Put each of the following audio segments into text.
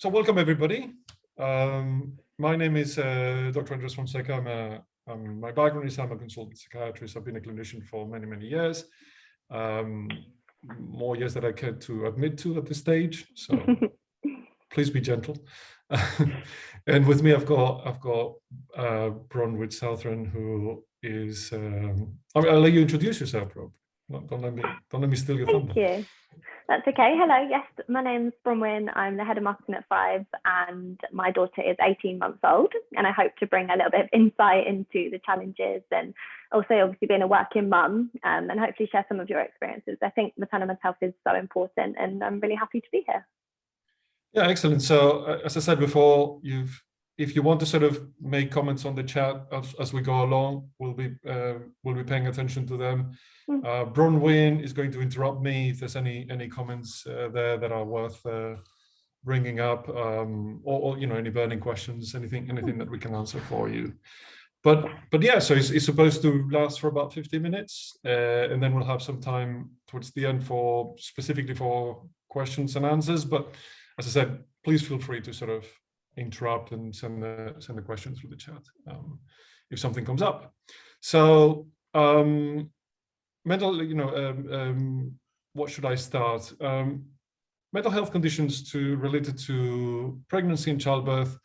So welcome everybody. My name is Dr. Andres Fonseca. My background is I'm a consultant psychiatrist. I've been a clinician for many, many years. More years than I care to admit to at this stage. So please be gentle. And with me, I've got Bronwyn Southern, who is. I'll let you introduce yourself, Rob. Don't let me steal your thunder. Thank you. That's okay. Hello. Yes, my name's Bronwyn. I'm the head of marketing at Five, and my daughter is 18 months old. And I hope to bring a little bit of insight into the challenges, and also obviously being a working mum, and hopefully share some of your experiences. I think maternal mental health is so important, and I'm really happy to be here. Yeah, excellent. So as I said before, if you want to sort of make comments on the chat as we go along, we'll be paying attention to them. Bronwyn is going to interrupt me if there's any comments there that are worth bringing up, or any burning questions, anything that we can answer for you. But yeah, so it's supposed to last for about 50 minutes, and then we'll have some time towards the end specifically for questions and answers. But as I said, please feel free to sort of interrupt and send the question through the chat if something comes up. So mental, what should I start? Mental health conditions related to pregnancy and childbirth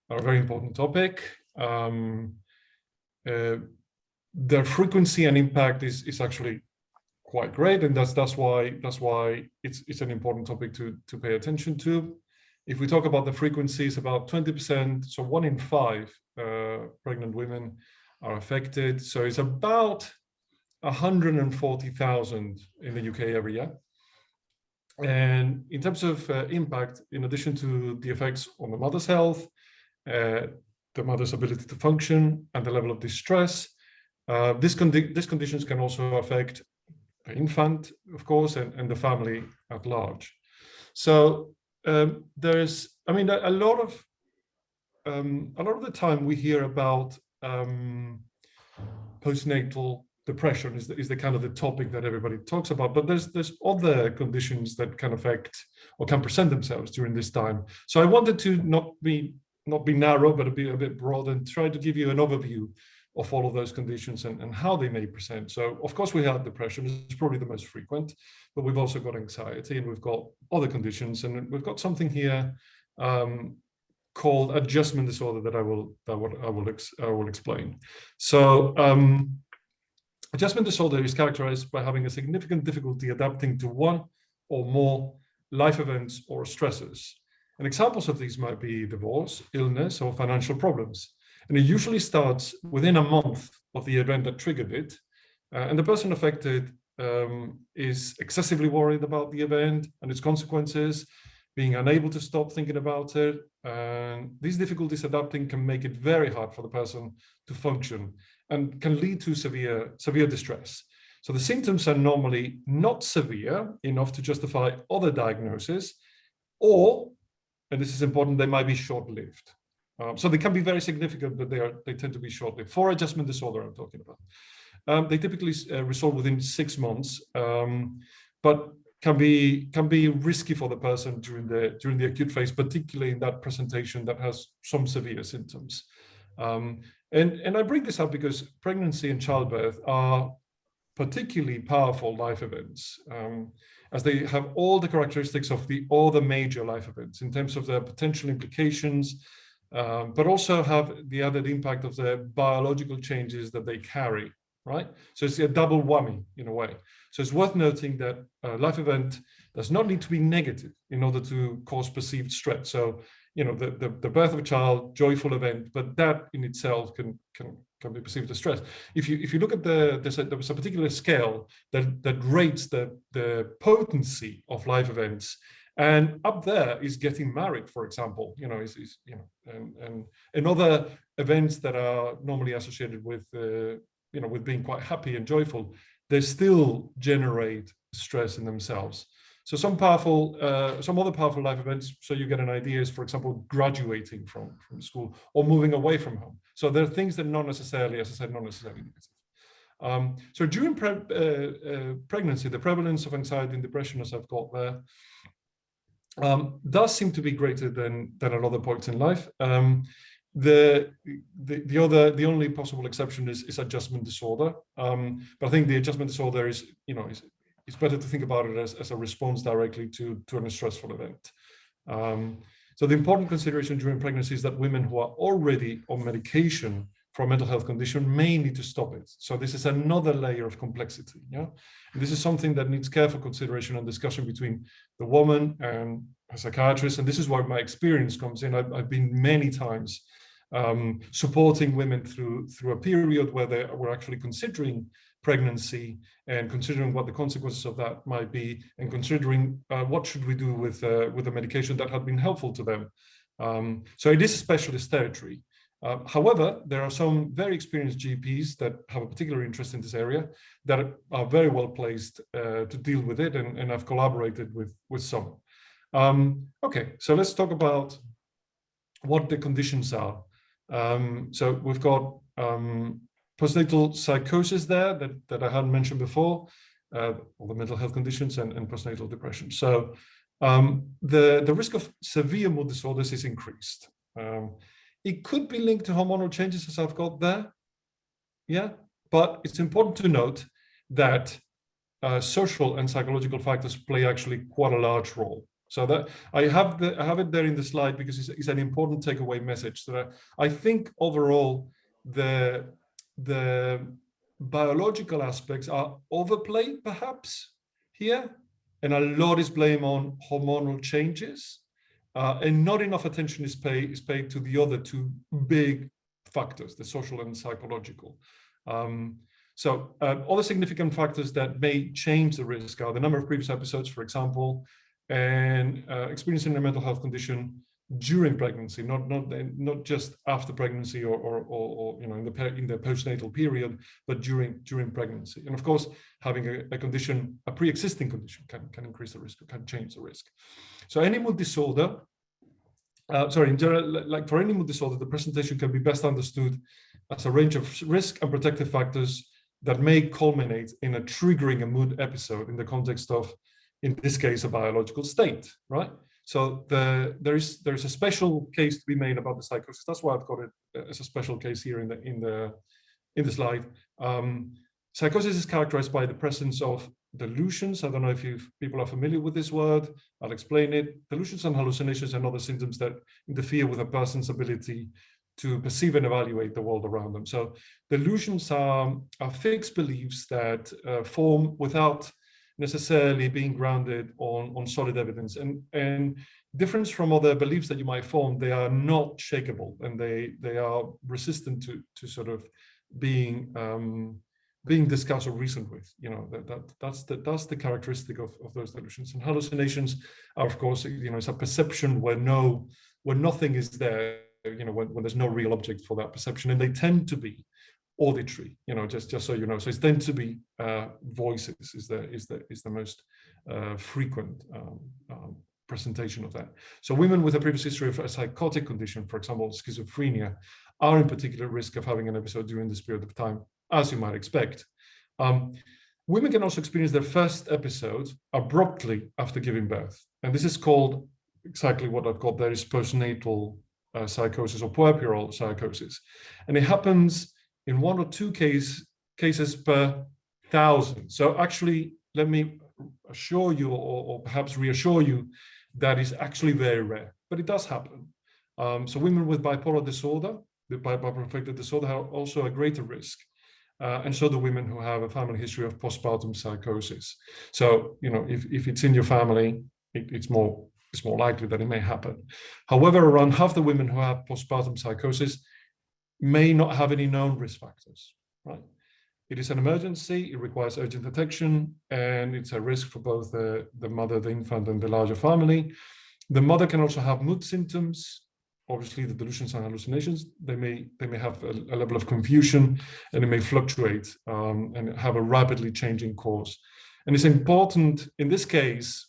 are a very important topic. Their frequency and impact is actually quite great, and that's why it's an important topic to pay attention to. If we talk about the frequencies, about 20%, so 1 in 5 pregnant women are affected. So it's about 140,000 in the UK every year. And in terms of impact, in addition to the effects on the mother's health, the mother's ability to function, and the level of distress, these conditions can also affect the infant, of course, and the family at large. So there's, a lot of the time we hear about postnatal depression is the kind of the topic that everybody talks about, but there's other conditions that can affect or can present themselves during this time. So I wanted to not be narrow, but be a bit broad and try to give you an overview of all of those conditions and how they may present. So of course we have depression, it's probably the most frequent, but we've also got anxiety, and we've got other conditions, and we've got something here called adjustment disorder that I will explain. So adjustment disorder is characterized by having a significant difficulty adapting to one or more life events or stressors. And examples of these might be divorce, illness, or financial problems. And it usually starts within a month of the event that triggered it. And the person affected is excessively worried about the event and its consequences, being unable to stop thinking about it. And these difficulties adapting can make it very hard for the person to function and can lead to severe distress. So the symptoms are normally not severe enough to justify other diagnoses, or, and this is important, they might be short-lived. So they can be very significant, but they tend to be short-lived. For adjustment disorder, I'm talking about. They typically resolve within 6 months, but can be risky for the person during the acute phase, particularly in that presentation that has some severe symptoms. And I bring this up because pregnancy and childbirth are particularly powerful life events, as they have all the characteristics of all the major life events in terms of their potential implications, but also have the added impact of the biological changes that they carry, right? So it's a double whammy in a way. So it's worth noting that a life event does not need to be negative in order to cause perceived stress. So, the birth of a child, joyful event, but that in itself can be perceived as stress. If you look at there was a particular scale that rates the potency of life events, and up there is getting married, for example, and other events that are normally associated with with being quite happy and joyful, they still generate stress in themselves. So some other powerful life events, so you get an idea, is, for example, graduating from school or moving away from home. So there are things that not necessarily, as I said, not necessarily negative. So during pregnancy, the prevalence of anxiety and depression, as I've got there, does seem to be greater than at other points in life. The only possible exception is adjustment disorder. But I think the adjustment disorder is, it's better to think about it as a response directly to a stressful event. So the important consideration during pregnancy is that women who are already on medication for a mental health condition may need to stop it. So this is another layer of complexity. Yeah, and this is something that needs careful consideration and discussion between the woman and a psychiatrist. And this is where my experience comes in. I've been many times supporting women through a period where they were actually considering pregnancy and considering what the consequences of that might be, and considering what should we do with the medication that had been helpful to them. So it is specialist territory. However, there are some very experienced GPs that have a particular interest in this area that are very well placed to deal with it, and I've collaborated with some. Okay, so let's talk about what the conditions are. So we've got postnatal psychosis there that I hadn't mentioned before, all the mental health conditions, and postnatal depression. So the risk of severe mood disorders is increased. It could be linked to hormonal changes, as I've got there. Yeah, but it's important to note that social and psychological factors play actually quite a large role. So that I have it there in the slide because it's an important takeaway message. That I think overall the biological aspects are overplayed perhaps here, and a lot is blamed on hormonal changes. And not enough attention is paid to the other two big factors, the social and psychological. So other significant factors that may change the risk are the number of previous episodes, for example, and experiencing a mental health condition during pregnancy, not just after pregnancy or in the postnatal period, but during pregnancy. And of course, having a condition, a pre-existing condition, can increase the risk, or can change the risk. So any mood disorder, in general, like for any mood disorder, the presentation can be best understood as a range of risk and protective factors that may culminate in a triggering a mood episode in the context of, in this case, a biological state, right? So there is a special case to be made about the psychosis. That's why I've got it as a special case here in the slide. Psychosis is characterized by the presence of delusions. I don't know if people are familiar with this word. I'll explain it. Delusions and hallucinations and other symptoms that interfere with a person's ability to perceive and evaluate the world around them. So delusions are fixed beliefs that form without necessarily being grounded on solid evidence, and different from other beliefs that you might form, they are not shakable, and they are resistant to sort of being discussed or reasoned with. That's the characteristic of those delusions. And hallucinations are, of course, it's a perception where nothing is there, when there's no real object for that perception, and they tend to be auditory, just so you know. So it's tend to be voices is the most frequent presentation of that. So women with a previous history of a psychotic condition, for example, schizophrenia, are in particular risk of having an episode during this period of time, as you might expect. Women can also experience their first episode abruptly after giving birth, and this is called exactly what I've got there is postnatal psychosis or puerperal psychosis, and it happens in 1 or 2 cases per 1,000. So actually, let me assure you, or perhaps reassure you, that is actually very rare, but it does happen. So women with bipolar disorder, the bipolar affective disorder, have also a greater risk. And so do women who have a family history of postpartum psychosis. So, if it's in your family, it's more likely that it may happen. However, around half the women who have postpartum psychosis may not have any known risk factors, right? It is an emergency, it requires urgent attention, and it's a risk for both the mother, the infant, and the larger family. The mother can also have mood symptoms. Obviously, the delusions and hallucinations, they may have a level of confusion, and it may fluctuate and have a rapidly changing course. And it's important in this case,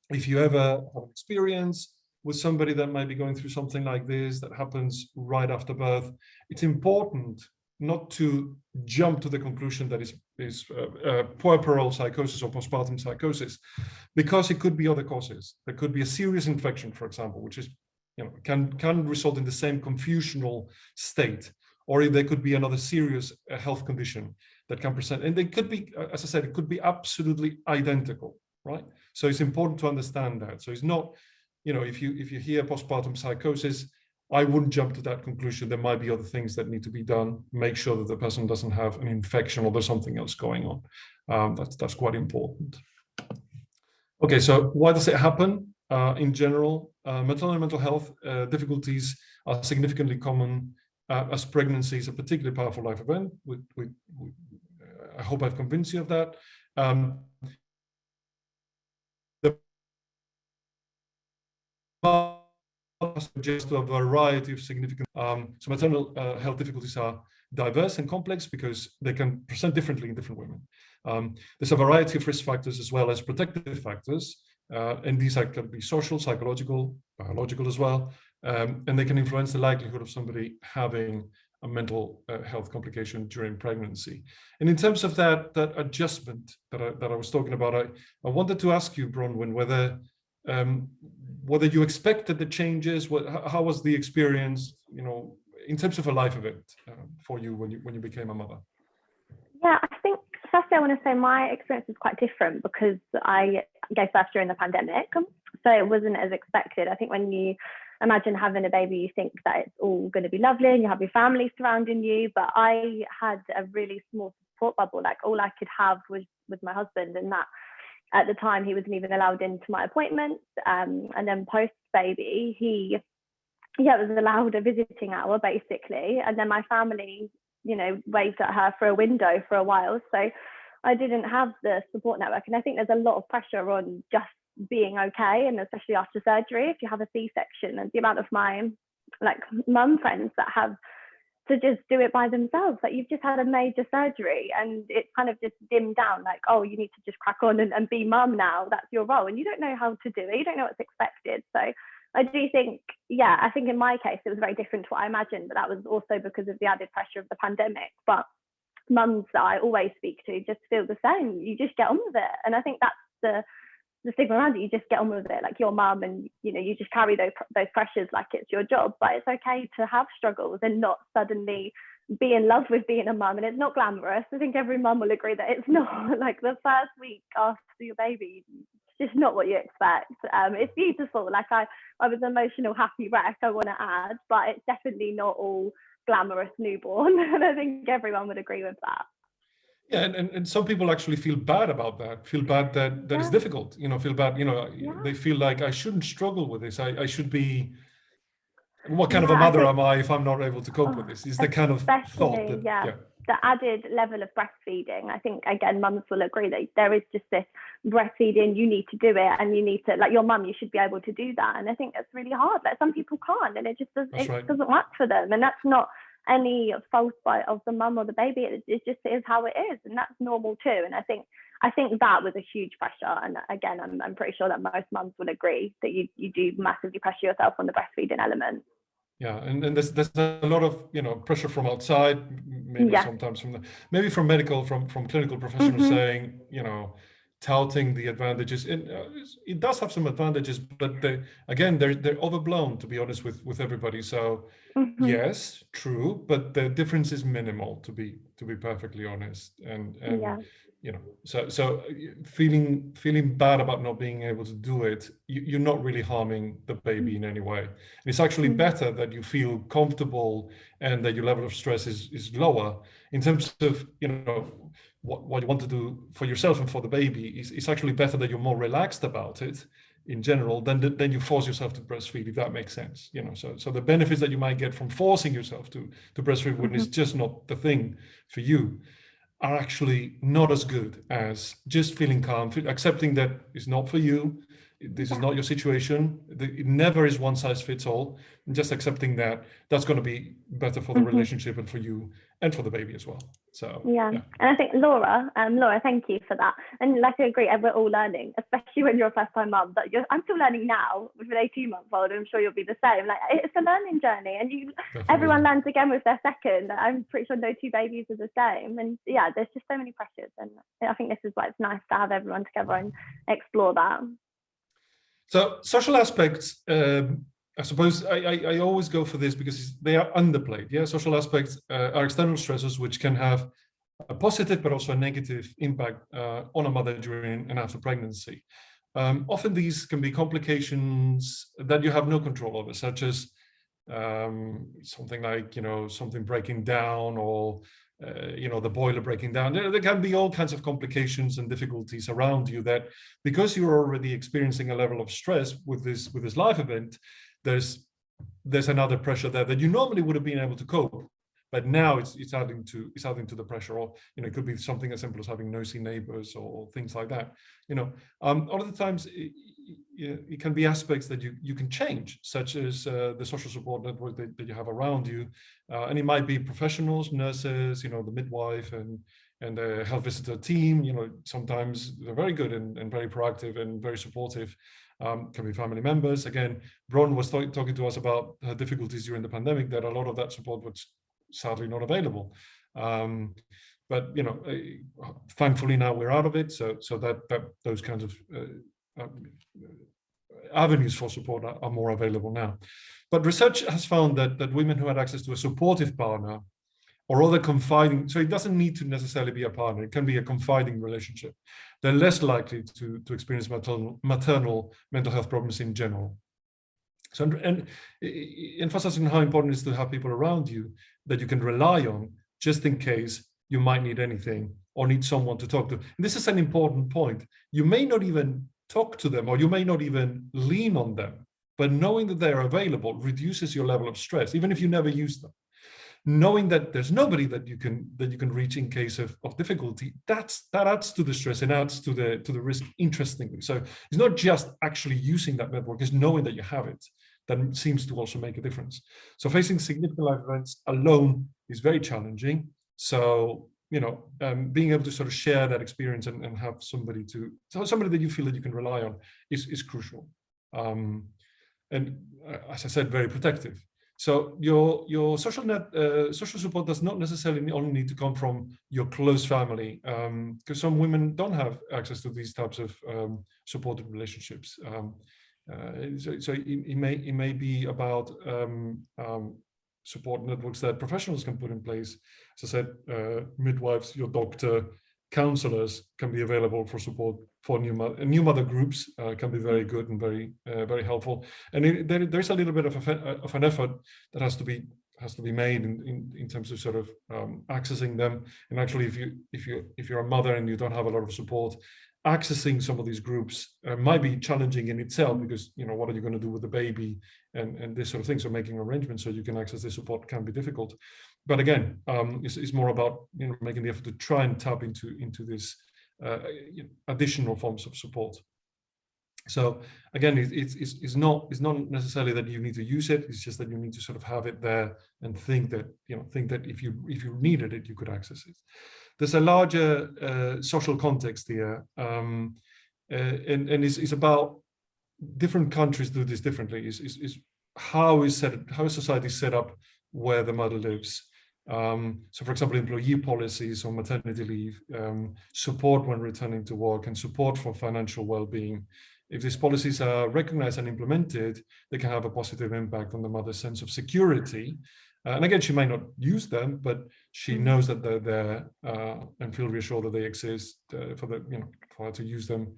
if you ever have experience with somebody that might be going through something like this that happens right after birth, it's important not to jump to the conclusion that puerperal psychosis or postpartum psychosis, because it could be other causes. There could be a serious infection, for example, which is, can result in the same confusional state, or there could be another serious health condition that can present, and they could be, as I said, it could be absolutely identical, right? So it's important to understand that. So it's not, if you hear postpartum psychosis, I wouldn't jump to that conclusion. There might be other things that need to be done. Make sure that the person doesn't have an infection or there's something else going on. That's quite important. Okay, so why does it happen? In general, maternal and mental health difficulties are significantly common as pregnancy is a particularly powerful life event. I hope I've convinced you of that. Just a variety of significant. So maternal health difficulties are diverse and complex because they can present differently in different women. There's a variety of risk factors as well as protective factors, and these can be social, psychological, biological as well, and they can influence the likelihood of somebody having a mental health complication during pregnancy. And in terms of that adjustment that I was talking about, I wanted to ask you, Bronwyn, whether you expected the changes, how was the experience, in terms of a life event for you when you became a mother? Yeah, I think firstly I want to say my experience was quite different because I gave birth during the pandemic, so it wasn't as expected. I think when you imagine having a baby, you think that it's all going to be lovely and you have your family surrounding you, but I had a really small support bubble. Like all I could have was my husband, and that at the time he wasn't even allowed into my appointments, and then post baby he was allowed a visiting hour basically, and then my family waved at her for a window for a while, so I didn't have the support network. And I think there's a lot of pressure on just being okay, and especially after surgery if you have a C-section, and the amount of my mum friends that have to just do it by themselves. Like, you've just had a major surgery and it's kind of just dimmed down, like, oh, you need to just crack on and be mum now, that's your role, and you don't know how to do it, you don't know what's expected. So I do think, I think in my case it was very different to what I imagined, but that was also because of the added pressure of the pandemic. But mums that I always speak to just feel the same. You just get on with it, and I think that's the stigma around it. You just get on with it, like your mum, and you just carry those pressures like it's your job. But it's okay to have struggles and not suddenly be in love with being a mum. And it's not glamorous. I think every mum will agree that it's not. Like the first week after your baby, it's just not what you expect. It's beautiful. Like I was an emotional, happy wreck, I want to add, but it's definitely not all glamorous newborn. And I think everyone would agree with that. Yeah, and some people actually feel bad about that, feel bad that it's difficult, feel bad, they feel like I shouldn't struggle with this. I should be, what kind of a mother am I if I'm not able to cope with this? Is the kind of thought that, the added level of breastfeeding. I think, again, mums will agree that there is just this breastfeeding, you need to do it, and you need to, like your mum, you should be able to do that. And I think that's really hard. Like some people can't, and it just doesn't work for them. And that's not any fault of the mum or the baby. It just is how it is, and that's normal too. And I think that was a huge pressure. And again, I'm pretty sure that most mums will agree that you do massively pressure yourself on the breastfeeding element. Yeah, and there's a lot of pressure from outside, maybe sometimes maybe from medical, from clinical professionals saying, touting the advantages. And it does have some advantages, but they're overblown, to be honest with everybody. So yes, true, but the difference is minimal, to be perfectly honest. And so feeling bad about not being able to do it, you're not really harming the baby in any way. And it's actually better that you feel comfortable and that your level of stress is lower. In terms of what you want to do for yourself and for the baby, it's actually better that you're more relaxed about it in general than you force yourself to breastfeed, if that makes sense. So the benefits that you might get from forcing yourself to breastfeed when it's just not the thing for you are actually not as good as just feeling calm, accepting that it's not for you, This is not your situation. It never is one size fits all. And just accepting that that's going to be better for the relationship and for you and for the baby as well. So yeah. And I think Laura, thank you for that. And like I agree, we're all learning, especially when you're a first-time mum. But I'm still learning now with an 18-month-old. I'm sure you'll be the same. Like, it's a learning journey, and everyone learns again with their second. I'm pretty sure no two babies are the same. And yeah, there's just so many pressures, and I think this is why it's nice to have everyone together and explore that. So social aspects, I suppose I always go for this because they are underplayed. Yeah, social aspects are external stressors which can have a positive but also a negative impact on a mother during and after pregnancy. Often these can be complications that you have no control over, such as something like, something breaking down, or the boiler breaking down. There can be all kinds of complications and difficulties around you that, because you're already experiencing a level of stress with this life event, there's another pressure there that you normally would have been able to cope, but now it's adding to the pressure. Or it could be something as simple as having nosy neighbors or things like that. All of the times it can be aspects that you can change, such as the social support network that you have around you, and it might be professionals, nurses, the midwife and the health visitor team. Sometimes they're very good and very proactive and very supportive. Can be family members. Again, Bron was talking to us about her difficulties during the pandemic, that a lot of that support was sadly not available. But thankfully now we're out of it, so that those kinds of avenues for support are more available now. But research has found that women who had access to a supportive partner or other confiding, so it doesn't need to necessarily be a partner, it can be a confiding relationship, they're less likely to experience maternal mental health problems in general. So, and emphasizing how important it is to have people around you that you can rely on, just in case you might need anything or need someone to talk to. And this is an important point. You may not even talk to them, or you may not even lean on them, but knowing that they're available reduces your level of stress, even if you never use them. Knowing that there's nobody that you can reach in case of difficulty, that adds to the stress and adds to the risk, interestingly. So it's not just actually using that network, it's knowing that you have it that seems to also make a difference. So facing significant life events alone is very challenging. So being able to sort of share that experience and have somebody that you feel that you can rely on is crucial. And as I said, very protective. So your social support does not necessarily only need to come from your close family, because some women don't have access to these types of supportive relationships. So it may be about support networks that professionals can put in place. As I said, midwives, your doctor, counselors can be available for support for new mother groups. Can be very good and very helpful. And there's a little bit of an effort that has to be made in terms of sort of accessing them. And actually, if you're a mother and you don't have a lot of support, accessing some of these groups might be challenging in itself, because what are you going to do with the baby and this sort of thing. So making arrangements so you can access this support can be difficult. But again, it's more about making the effort to try and tap into this additional forms of support. So again, it's not necessarily that you need to use it. It's just that you need to sort of have it there and think that if you needed it, you could access it. There's a larger social context here, and it's about different countries do this differently. Is how society set up where the mother lives. So, for example, employee policies on maternity leave, support when returning to work, and support for financial well-being. If these policies are recognized and implemented, they can have a positive impact on the mother's sense of security. And again, she might not use them, but she knows that they're there and feel reassured that they exist for her to use them.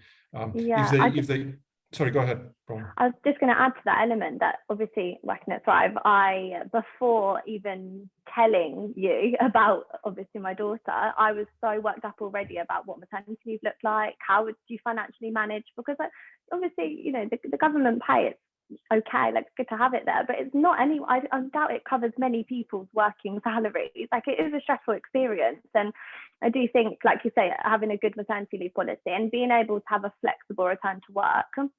Sorry, go ahead, Bron. I was just going to add to that element that obviously working at Thrive, before even telling you about obviously my daughter, I was so worked up already about what maternity leave looked like, how would you financially manage, because obviously, the government pay, it's okay, like it's good to have it there, but it's not I doubt it covers many people's working salaries. Like, it is a stressful experience. And I do think, like you say, having a good maternity leave policy and being able to have a flexible return to work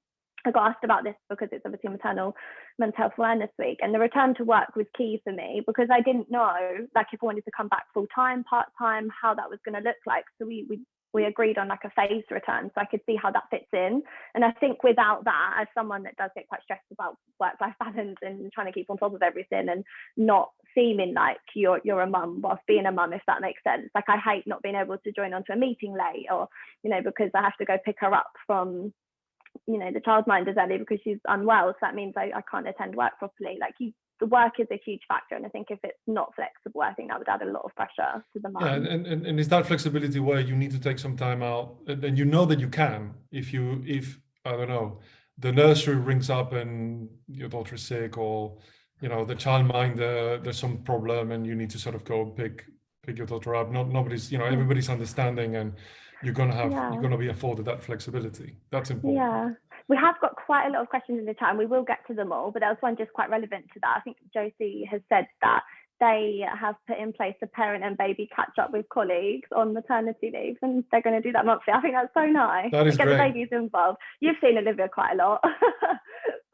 I got asked about this because it's obviously Maternal Mental Health Awareness Week, and the return to work was key for me because I didn't know, like, if I wanted to come back full time, part time, how that was going to look like. So we agreed on like a phased return, so I could see how that fits in. And I think without that, as someone that does get quite stressed about work-life balance and trying to keep on top of everything and not seeming like you're a mum whilst being a mum, if that makes sense. Like, I hate not being able to join onto a meeting late, or because I have to go pick her up from the childminder's early because she's unwell, so that means I can't attend work properly. Like, the work is a huge factor, and I think if it's not flexible, I think that would add a lot of pressure to the mum. Yeah, and is that flexibility where you need to take some time out, and you know that you can, if I don't know, the nursery rings up and your daughter is sick, or the childminder, there's some problem and you need to sort of go pick your daughter up. Nobody's, everybody's understanding, and you're gonna be afforded that flexibility. That's important. Yeah. We have got quite a lot of questions in the chat, and we will get to them all, but there was one just quite relevant to that. I think Josie has said that they have put in place a parent and baby catch up with colleagues on maternity leave, and they're going to do that monthly. I think that's so nice. That is get great. The babies involved. You've seen Olivia quite a lot.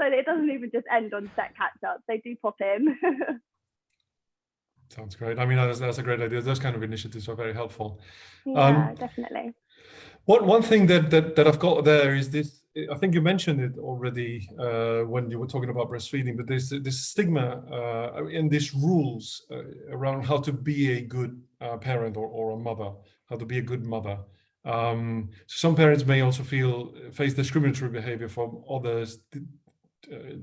So it doesn't even just end on set catch ups. They do pop in. Sounds great. I mean, that's a great idea. Those kind of initiatives are very helpful. Yeah, definitely. One thing that I've got there is this. I think you mentioned it already when you were talking about breastfeeding, but there's this stigma and these rules around how to be a good parent or a mother, how to be a good mother. Some parents may also face discriminatory behavior from others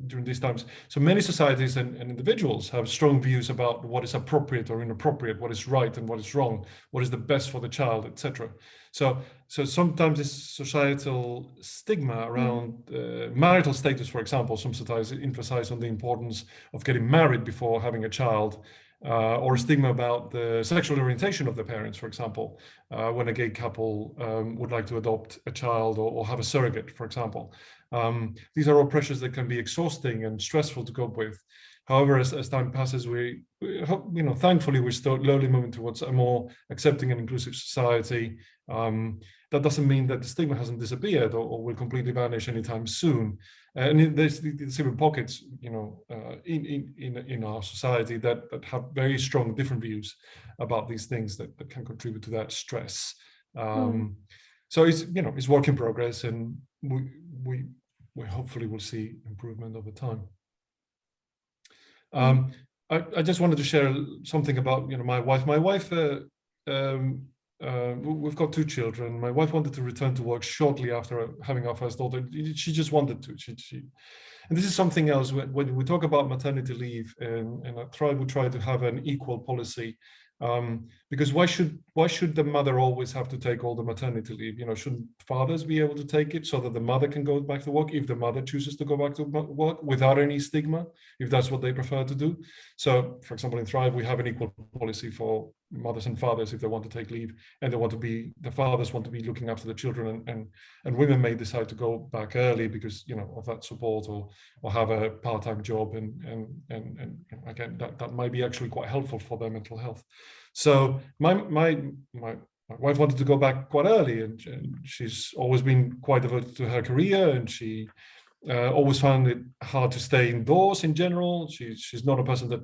during these times. So many societies and individuals have strong views about what is appropriate or inappropriate, what is right and what is wrong, what is the best for the child, etc. So sometimes this societal stigma around marital status, for example, some societies emphasize on the importance of getting married before having a child, or a stigma about the sexual orientation of the parents, for example, when a gay couple would like to adopt a child or have a surrogate, for example. These are all pressures that can be exhausting and stressful to cope with. However, as time passes, we thankfully, we're slowly moving towards a more accepting and inclusive society. That doesn't mean that the stigma hasn't disappeared or will completely vanish anytime soon. And there's even pockets, in our society that have very strong different views about these things that can contribute to that stress. So it's work in progress, and we hopefully will see improvement over time. I just wanted to share something about my wife. My wife, we've got 2 children. My wife wanted to return to work shortly after having our first daughter. She just wanted to. And this is something else. When we talk about maternity leave, and at Thrive, we try to have an equal policy. Because why should the mother always have to take all the maternity leave? Shouldn't fathers be able to take it so that the mother can go back to work if the mother chooses to go back to work without any stigma, if that's what they prefer to do? So, for example, in Thrive, we have an equal policy for mothers and fathers if they want to take leave, and the fathers want to be looking after the children, and women may decide to go back early because of that support, or have a part-time job, and again that might be actually quite helpful for their mental health. So my wife wanted to go back quite early, and she's always been quite devoted to her career, and she always found it hard to stay indoors in general. She's not a person that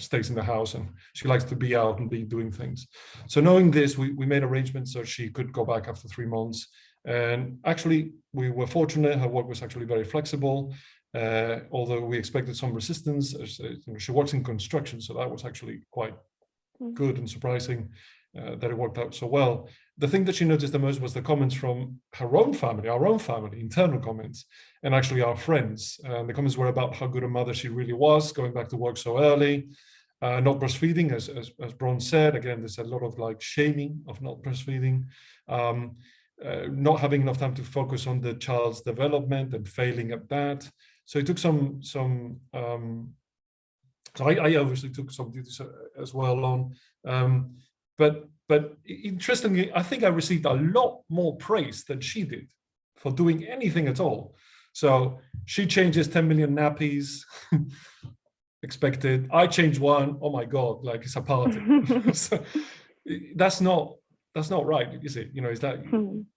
stays in the house, and she likes to be out and be doing things. So knowing this, we made arrangements so she could go back after 3 months. And actually, we were fortunate. Her work was actually very flexible, although we expected some resistance. She works in construction, so that was actually quite good and surprising that it worked out so well. The thing that she noticed the most was the comments from her own family, our own family, internal comments, and actually our friends. The comments were about how good a mother she really was, going back to work so early, not breastfeeding, as Bron said. Again, there's a lot of shaming of not breastfeeding, not having enough time to focus on the child's development and failing at that. So it took some. So I obviously took some duties as well on, but interestingly, I think I received a lot more praise than she did for doing anything at all. So she changes 10 million nappies, expected. I change one. Oh my God, it's a party. So that's not that's not right, is it? Is that,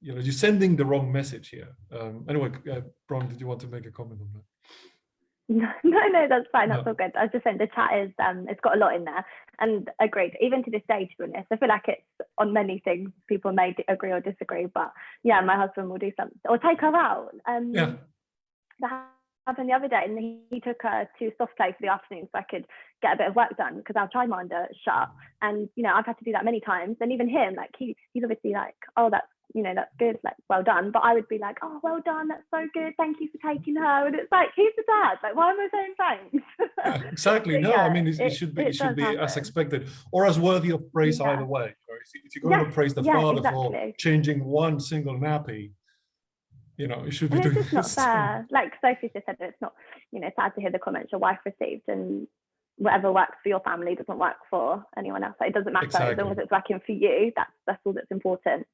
you're sending the wrong message here. Anyway, Bron, did you want to make a comment on that? No, that's fine. That's No. all good. I was just saying the chat is, it's got a lot in there, and agreed. Even to this day, to be honest, I feel like it's on many things. People may agree or disagree, but yeah, my husband will do something or take her out. Yeah. That happened the other day, and he took her to soft play for the afternoon so I could get a bit of work done because our childminder shut. And I've had to do that many times. And even him, like he's obviously like, oh, that's good, like well done. But I would be like, oh, well done, that's so good, thank you for taking her. And it's like, he's the dad, like why am I saying thanks? Yeah, exactly. No, yeah, I mean it should be as expected or as worthy of praise either way. If you're going to praise the father for changing one single nappy, you should be doing it's just not fair. Like Sophie just said, it's not, sad to hear the comments your wife received, and whatever works for your family doesn't work for anyone else. Like, it doesn't matter. Exactly. As long as it's working for you, that's all that's important.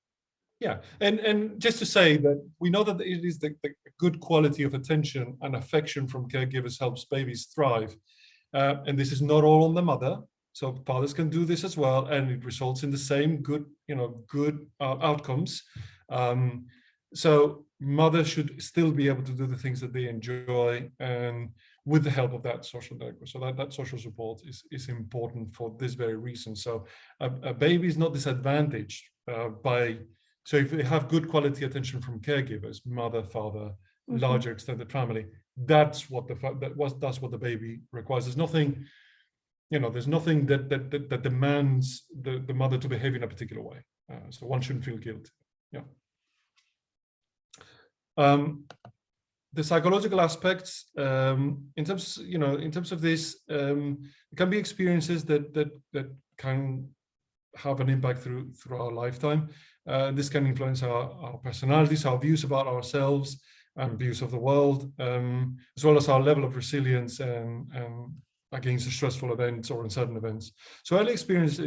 Yeah, and just to say that we know that it is the good quality of attention and affection from caregivers helps babies thrive, and this is not all on the mother. So fathers can do this as well, and it results in the same good outcomes. So mothers should still be able to do the things that they enjoy, and with the help of that social network. So that social support is important for this very reason. So a baby is not disadvantaged by. So if they have good quality attention from caregivers, mother, father, larger extended family, that's what the baby requires. There's nothing, there's nothing that demands the mother to behave in a particular way. So one shouldn't feel guilty. Yeah. The psychological aspects, in terms of this, it can be experiences that can have an impact through our lifetime. This can influence our personalities, our views about ourselves, and views of the world, as well as our level of resilience and against stressful events or uncertain events. So early experience,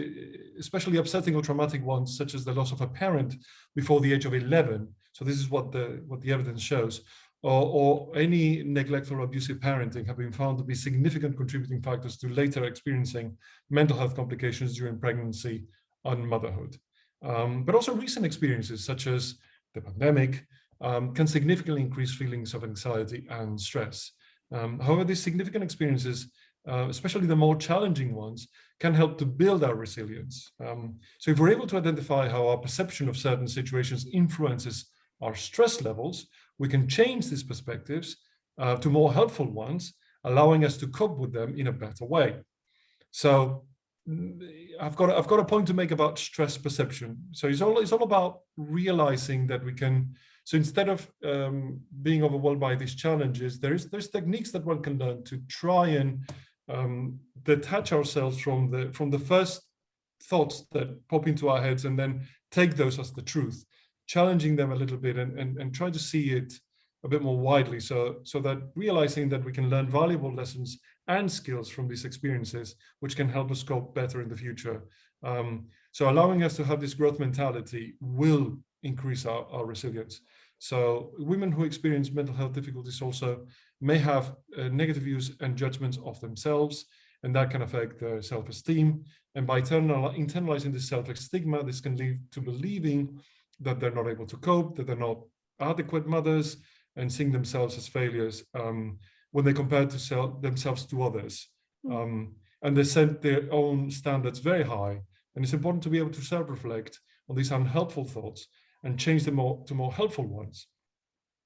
especially upsetting or traumatic ones, such as the loss of a parent before the age of 11. So this is what the evidence shows. Or any neglect or abusive parenting have been found to be significant contributing factors to later experiencing mental health complications during pregnancy and motherhood. But also recent experiences such as the pandemic can significantly increase feelings of anxiety and stress. However, these significant experiences, especially the more challenging ones, can help to build our resilience. So if we're able to identify how our perception of certain situations influences our stress levels, we can change these perspectives to more helpful ones, allowing us to cope with them in a better way. So I've got a point to make about stress perception. So it's all about realizing that we can. So instead of being overwhelmed by these challenges, there's techniques that one can learn to try and detach ourselves from the first thoughts that pop into our heads, and then take those as the truth, challenging them a little bit and try to see it a bit more widely, so that realizing that we can learn valuable lessons and skills from these experiences, which can help us cope better in the future. So allowing us to have this growth mentality will increase our resilience. So women who experience mental health difficulties also may have negative views and judgments of themselves, and that can affect their self-esteem. And by internalizing this stigma, this can lead to believing that they're not able to cope, that they're not adequate mothers, and seeing themselves as failures when they compare themselves to others. And they set their own standards very high. And it's important to be able to self-reflect on these unhelpful thoughts and change them to more helpful ones,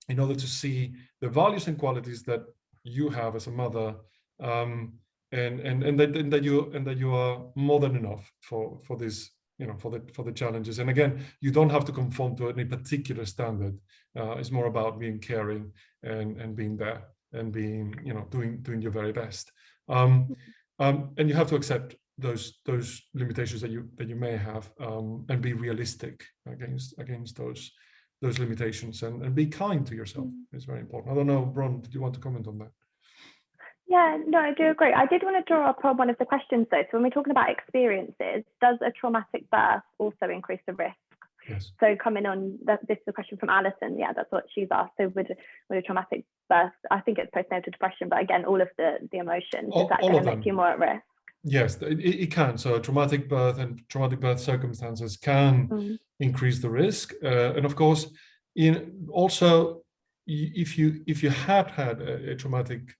in order to see the values and qualities that you have as a mother, and that you are more than enough for this, for the challenges. And again, you don't have to conform to any particular standard. It's more about being caring and being there and being, doing your very best. And you have to accept those limitations that you may have, and be realistic against those limitations, and be kind to yourself. It's very important. I don't know, Bron, did you want to comment on that? Yeah, no, I do agree. I did want to draw up on one of the questions though. So when we're talking about experiences, does a traumatic birth also increase the risk? Yes. So coming on, this is a question from Alison. Yeah, that's what she's asked. So with a traumatic birth, I think it's postnatal depression, but again, all of the emotions, is that going to make you more at risk? Yes, it can. So a traumatic birth and traumatic birth circumstances can increase the risk. And of course, also, if you had a traumatic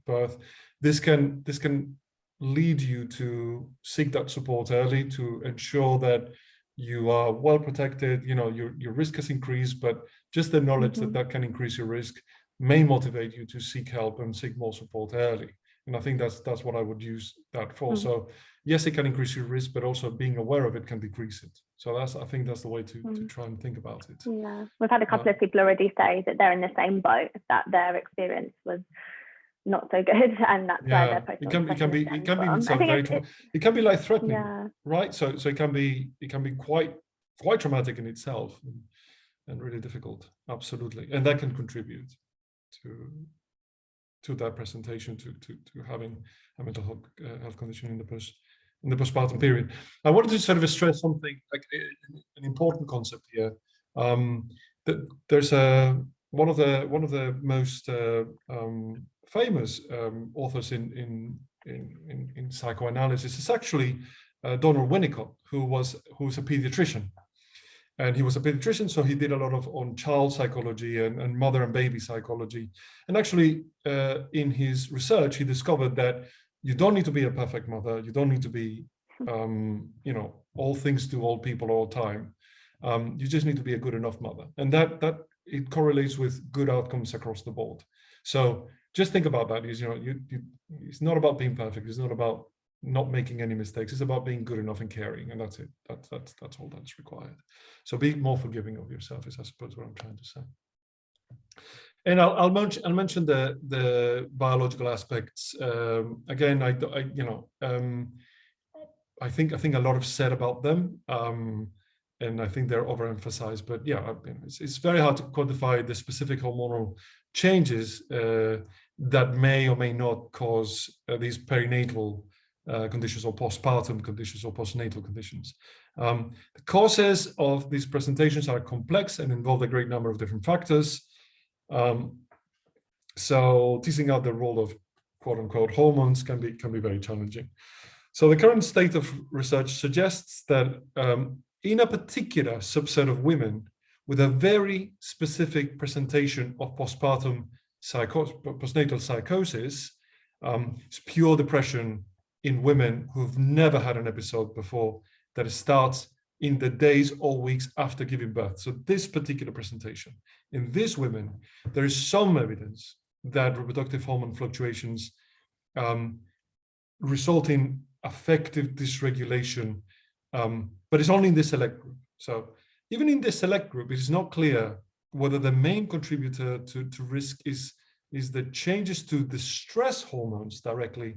birth, this can lead you to seek that support early to ensure that you are well protected. Your risk has increased, but just the knowledge that can increase your risk may motivate you to seek help and seek more support early. And I think that's what I would use that for. So yes, it can increase your risk, but also being aware of it can decrease it. So I think that's the way to try and think about it. Yeah, we've had a couple of people already say that they're in the same boat, that their experience was not so good, and that's why they're postnatal depression. It can be life threatening, right? So it can be quite traumatic in itself and really difficult. Absolutely, and that can contribute to that presentation, to having a mental health condition in the postpartum period. I wanted to sort of stress something like an important concept here. That there's one of the most famous authors in psychoanalysis is actually Donald Winnicott, who's a pediatrician. And he was a pediatrician, so he did a lot on child psychology and mother and baby psychology. And actually, in his research, he discovered that you don't need to be a perfect mother. You don't need to be, all things to all people all the time. You just need to be a good enough mother, and that it correlates with good outcomes across the board. So just think about that. It's not about being perfect. It's not about not making any mistakes. It's about being good enough and caring, and that's it. That's all that's required. So be more forgiving of yourself is, I suppose, what I'm trying to say. And I'll mention the biological aspects again. I think a lot is said about them, and I think they're overemphasized. But yeah, it's very hard to quantify the specific hormonal changes that may or may not cause these perinatal conditions or postpartum conditions or postnatal conditions. The causes of these presentations are complex and involve a great number of different factors. So teasing out the role of quote unquote hormones can be very challenging. So the current state of research suggests that in a particular subset of women with a very specific presentation of postnatal psychosis, it's pure depression in women who've never had an episode before, that starts in the days or weeks after giving birth. So this particular presentation, in these women, there is some evidence that reproductive hormone fluctuations result in affective dysregulation, but it's only in this select group. So even in this select group, it is not clear whether the main contributor to risk is the changes to the stress hormones directly,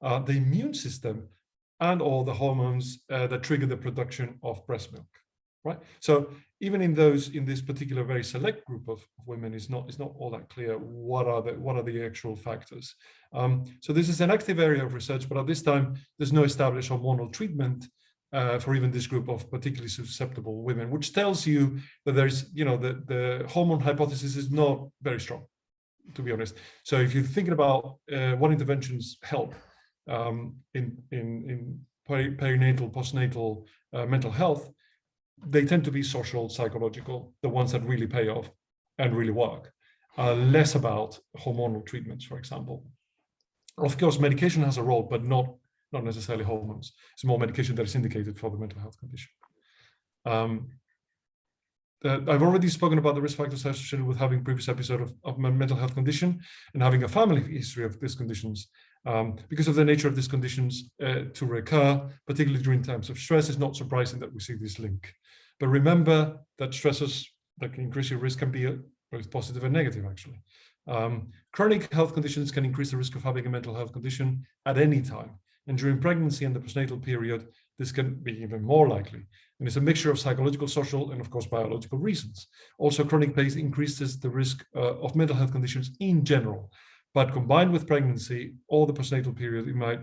the immune system, and all the hormones that trigger the production of breast milk, right? So even in this particular very select group of women, it's not all that clear what are the actual factors. So this is an active area of research, but at this time there's no established hormonal treatment for even this group of particularly susceptible women, which tells you that there's the hormone hypothesis is not very strong, to be honest. So if you're thinking about what interventions help in perinatal, postnatal mental health, they tend to be social, psychological, the ones that really pay off and really work, less about hormonal treatments, for example. Of course, medication has a role, but not necessarily hormones. It's more medication that is indicated for the mental health condition. I've already spoken about the risk factors associated with having previous episode of mental health condition and having a family history of these conditions. Because of the nature of these conditions to recur, particularly during times of stress, it's not surprising that we see this link. But remember that stressors that can increase your risk can be both positive and negative, actually. Chronic health conditions can increase the risk of having a mental health condition at any time. And during pregnancy and the postnatal period, this can be even more likely. And it's a mixture of psychological, social, and of course, biological reasons. Also, chronic pain increases the risk of mental health conditions in general. But combined with pregnancy or the postnatal period, it might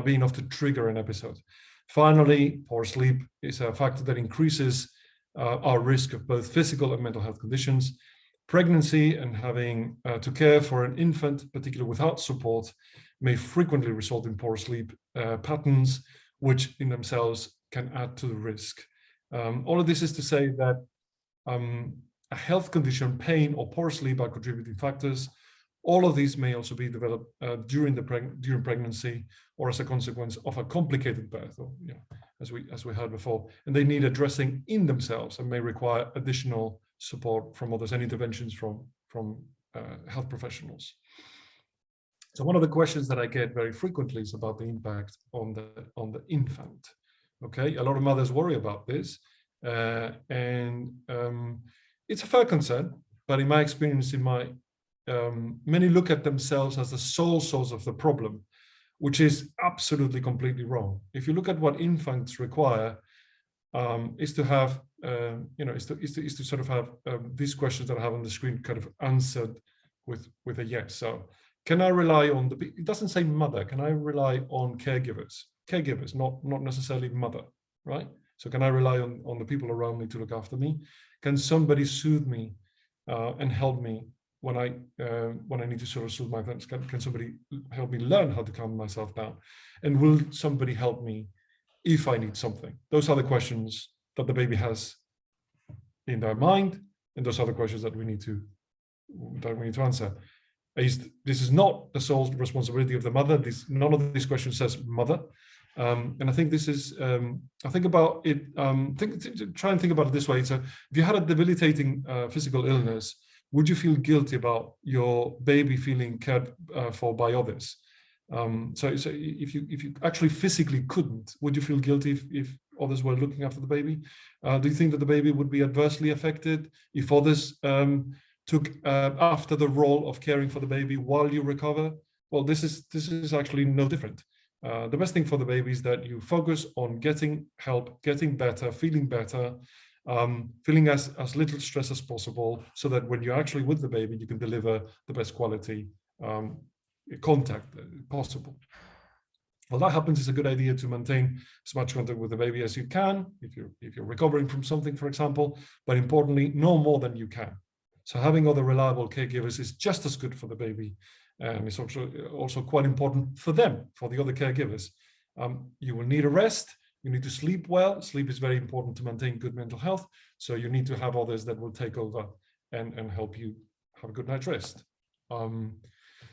be enough to trigger an episode. Finally, poor sleep is a factor that increases our risk of both physical and mental health conditions. Pregnancy and having to care for an infant, particularly without support, may frequently result in poor sleep patterns, which in themselves can add to the risk. All of this is to say that a health condition, pain, or poor sleep are contributing factors. All of these may also be developed during pregnancy or as a consequence of a complicated birth, or as we heard before, and they need addressing in themselves and may require additional support from others and interventions from health professionals. So one of the questions that I get very frequently is about the impact on the infant. Okay, a lot of mothers worry about this, and it's a fair concern. But in my experience, many look at themselves as the sole source of the problem, which is absolutely completely wrong. If you look at what infants require, is to have is to sort of have these questions that I have on the screen kind of answered with a yes. So can I rely on it doesn't say mother, can I rely on caregivers, not necessarily mother, right? So can I rely on the people around me to look after me? Can somebody soothe me and help me when I need to sort of soothe my friends? Can somebody help me learn how to calm myself down? And will somebody help me if I need something? Those are the questions that the baby has in their mind, and those are the questions that we need to answer. This is not the sole responsibility of the mother. None of these questions says mother. And I think this is, try and think about it this way. So if you had a debilitating physical illness, would you feel guilty about your baby feeling cared for by others? So if you actually physically couldn't, would you feel guilty if others were looking after the baby? Do you think that the baby would be adversely affected if others took after the role of caring for the baby while you recover? Well, this is actually no different. The best thing for the baby is that you focus on getting help, getting better, feeling as little stress as possible, so that when you're actually with the baby, you can deliver the best quality contact possible. Well, that happens, it's a good idea to maintain as much contact with the baby as you can if you're recovering from something, for example, but importantly, no more than you can. So having other reliable caregivers is just as good for the baby, and it's also quite important for them, for the other caregivers. You will need a rest. You need to sleep well. Sleep is very important to maintain good mental health. So you need to have others that will take over and help you have a good night's rest.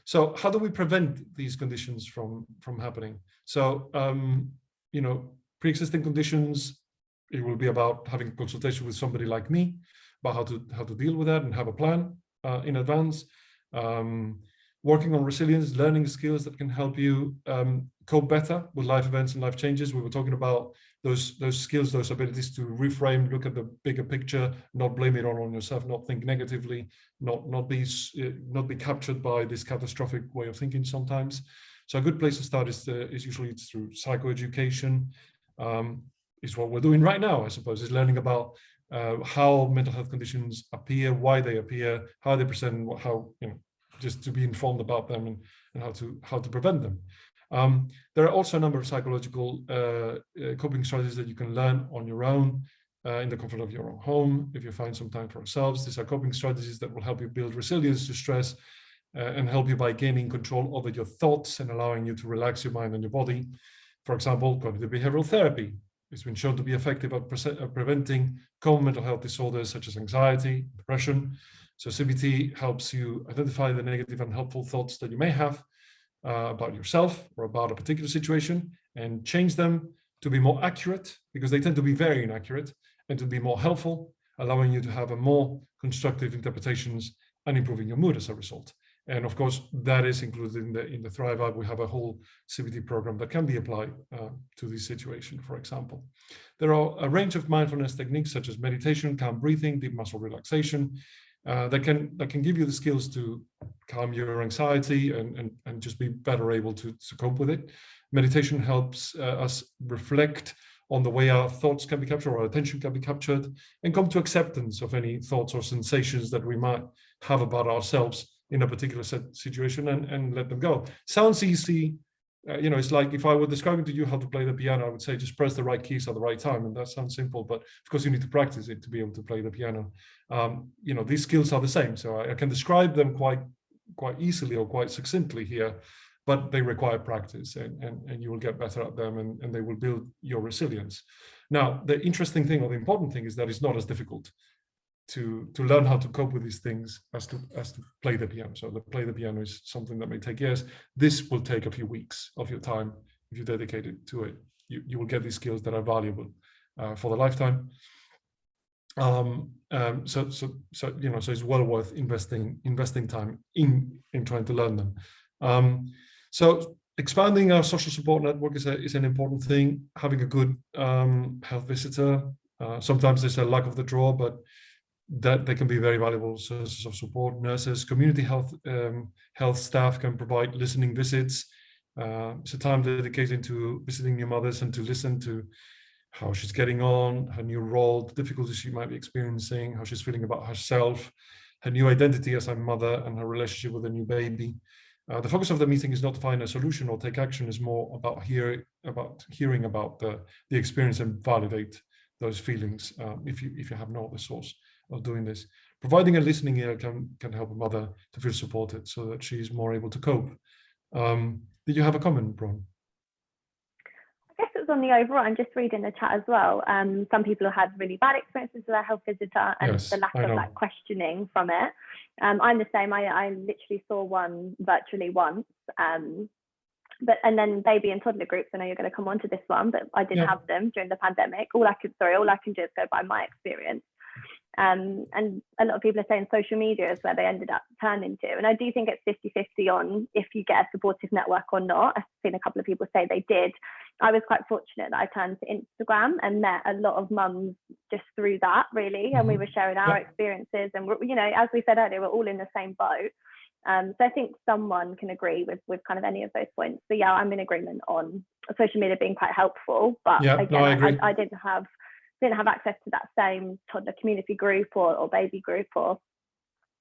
So how do we prevent these conditions from happening? So, pre-existing conditions, it will be about having a consultation with somebody like me about how to deal with that and have a plan in advance. Working on resilience, learning skills that can help you cope better with life events and life changes. We were talking about those skills, those abilities to reframe, look at the bigger picture, not blame it on yourself, not think negatively, not be captured by this catastrophic way of thinking sometimes. So a good place to start is usually through psychoeducation. Is what we're doing right now, I suppose, is learning about how mental health conditions appear, why they appear, how they present, just to be informed about them and how to prevent them. There are also a number of psychological coping strategies that you can learn on your own in the comfort of your own home, if you find some time for yourselves. These are coping strategies that will help you build resilience to stress and help you by gaining control over your thoughts and allowing you to relax your mind and your body. For example, cognitive behavioral therapy has been shown to be effective at preventing common mental health disorders such as anxiety, depression. So CBT helps you identify the negative and helpful thoughts that you may have about yourself or about a particular situation and change them to be more accurate, because they tend to be very inaccurate, and to be more helpful, allowing you to have a more constructive interpretations and improving your mood as a result. And of course, that is included in the Thrive app. We have a whole CBT program that can be applied to this situation, for example. There are a range of mindfulness techniques such as meditation, calm breathing, deep muscle relaxation, that can give you the skills to calm your anxiety and just be better able to cope with it. Meditation helps us reflect on the way our thoughts can be captured, or our attention can be captured, and come to acceptance of any thoughts or sensations that we might have about ourselves in a particular situation and let them go. Sounds easy, it's like if I were describing to you how to play the piano, I would say just press the right keys at the right time, and that sounds simple, but of course you need to practice it to be able to play the piano. These skills are the same, so I can describe them quite easily or quite succinctly here, but they require practice, and you will get better at them, and they will build your resilience. Now, the interesting thing or the important thing is that it's not as difficult to learn how to cope with these things as to play the piano. So play the piano is something that may take years. This will take a few weeks of your time if you dedicate it to it. You will get these skills that are valuable for the lifetime. So it's well worth investing time in trying to learn them. So expanding our social support network is an important thing. Having a good health visitor. Sometimes there's a lack of the draw, but that they can be very valuable sources of support. Nurses, community health staff can provide listening visits. It's a time dedicated to visiting new mothers and to listen to how she's getting on, her new role, the difficulties she might be experiencing, how she's feeling about herself, her new identity as a mother, and her relationship with a new baby. The focus of the meeting is not to find a solution or take action, is more about hearing about the experience and validate those feelings if you have no other source of doing this. Providing a listening ear can help a mother to feel supported so that she's more able to cope. Did you have a comment, Bron? I guess it was on the overall. I'm just reading the chat as well. Some people have had really bad experiences with their health visitor and the lack of like questioning from it. I'm the same. I literally saw one virtually once. And then baby and toddler groups, I know you're going to come on to this one, but I didn't have them during the pandemic. All I can do is go by my experience. And a lot of people are saying social media is where they ended up turning to. And I do think it's 50-50 on if you get a supportive network or not. I've seen a couple of people say they did. I was quite fortunate that I turned to Instagram and met a lot of mums just through that, really. And we were sharing our experiences. And, as we said earlier, we're all in the same boat. So I think someone can agree with kind of any of those points. But yeah, I'm in agreement on social media being quite helpful. But again, I didn't have access to that same toddler community group or baby group or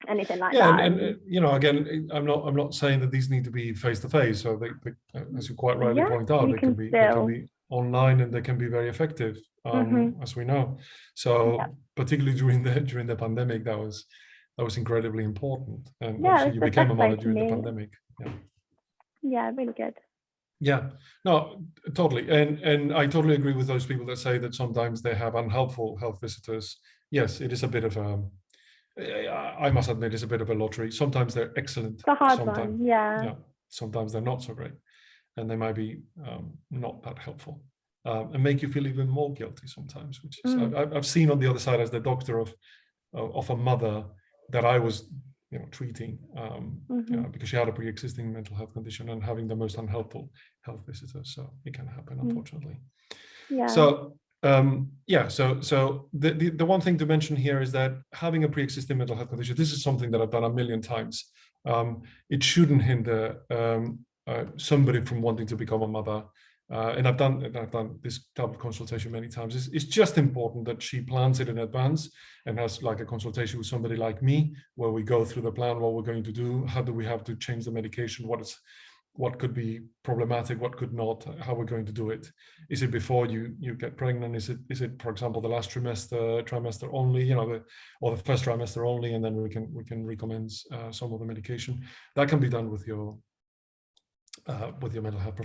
anything like that. And again, I'm not saying that these need to be face to face. So they, as you quite rightly point out, they can be online, and they can be very effective, as we know. So particularly during the pandemic, that was incredibly important. And you became a mother during the pandemic. Yeah, really good. Yeah, no, totally. And I totally agree with those people that say that sometimes they have unhelpful health visitors. Yes, it is a bit of I must admit, it's a bit of a lottery. Sometimes they're excellent. It's a hard one, yeah. Sometimes they're not so great. And they might be not that helpful and make you feel even more guilty sometimes, which is, I've seen on the other side as the doctor of a mother that I was treating because she had a pre-existing mental health condition and having the most unhelpful health visitors. So it can happen, unfortunately. Yeah. So so the one thing to mention here is that having a pre-existing mental health condition, this is something that I've done a million times. It shouldn't hinder somebody from wanting to become a mother. And I've done this type of consultation many times. It's just important that she plans it in advance and has like a consultation with somebody like me, where we go through the plan, what we're going to do, how do we have to change the medication, what could be problematic, what could not, how we're going to do it. Is it before you get pregnant? Is it, for example, the last trimester only, or the first trimester only, and then we can recommence some of the medication. That can be done with your mental health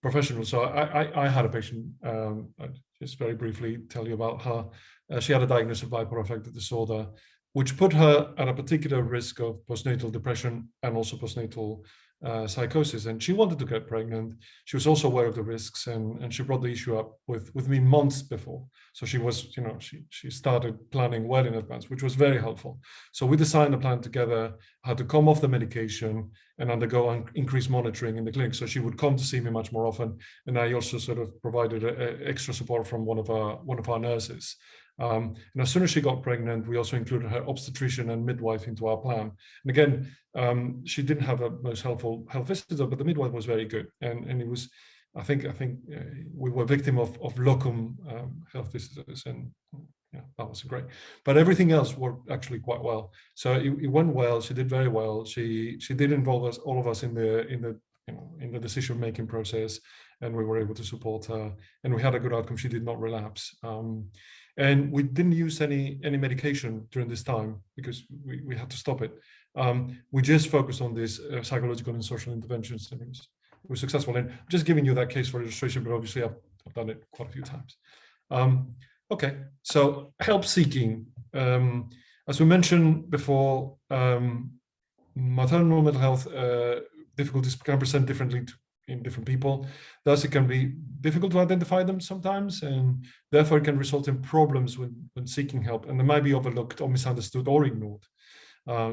professional. So I had a patient, just very briefly tell you about her. She had a diagnosis of bipolar affective disorder, which put her at a particular risk of postnatal depression and also postnatal psychosis. And she wanted to get pregnant. She was also aware of the risks, and she brought the issue up with me months before. So she was, she started planning well in advance, which was very helpful. So we designed a plan together, how to come off the medication and undergo increased monitoring in the clinic. So she would come to see me much more often. And I also sort of provided extra support from one of our nurses. And as soon as she got pregnant, we also included her obstetrician and midwife into our plan. And again, she didn't have a most helpful health visitor, but the midwife was very good. And it was, I think we were victim of locum health visitors, and that was great. But everything else worked actually quite well. So it went well. She did very well. She did involve all of us in the in the decision-making process, and we were able to support her, and we had a good outcome. She did not relapse. And we didn't use any medication during this time because we had to stop it. We just focused on these psychological and social interventions, and it was successful. And I'm just giving you that case for illustration, but obviously I've done it quite a few times. Okay, so help seeking. As we mentioned before, maternal mental health difficulties can present differently in different people. Thus, it can be difficult to identify them sometimes, and therefore it can result in problems when seeking help, and they might be overlooked or misunderstood or ignored.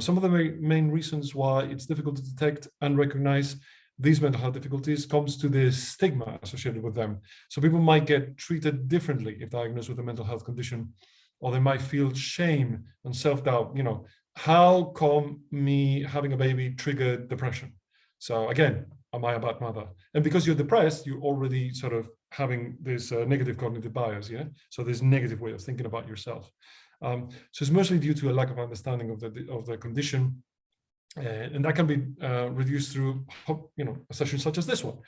Some of the main reasons why it's difficult to detect and recognize these mental health difficulties comes to the stigma associated with them. So people might get treated differently if diagnosed with a mental health condition, or they might feel shame and self-doubt. How come me having a baby triggered depression? So again, am I a bad mother? And because you're depressed, you're already sort of having this negative cognitive bias, yeah? So this negative way of thinking about yourself. So it's mostly due to a lack of understanding of the condition. And that can be reduced through, a session such as this one.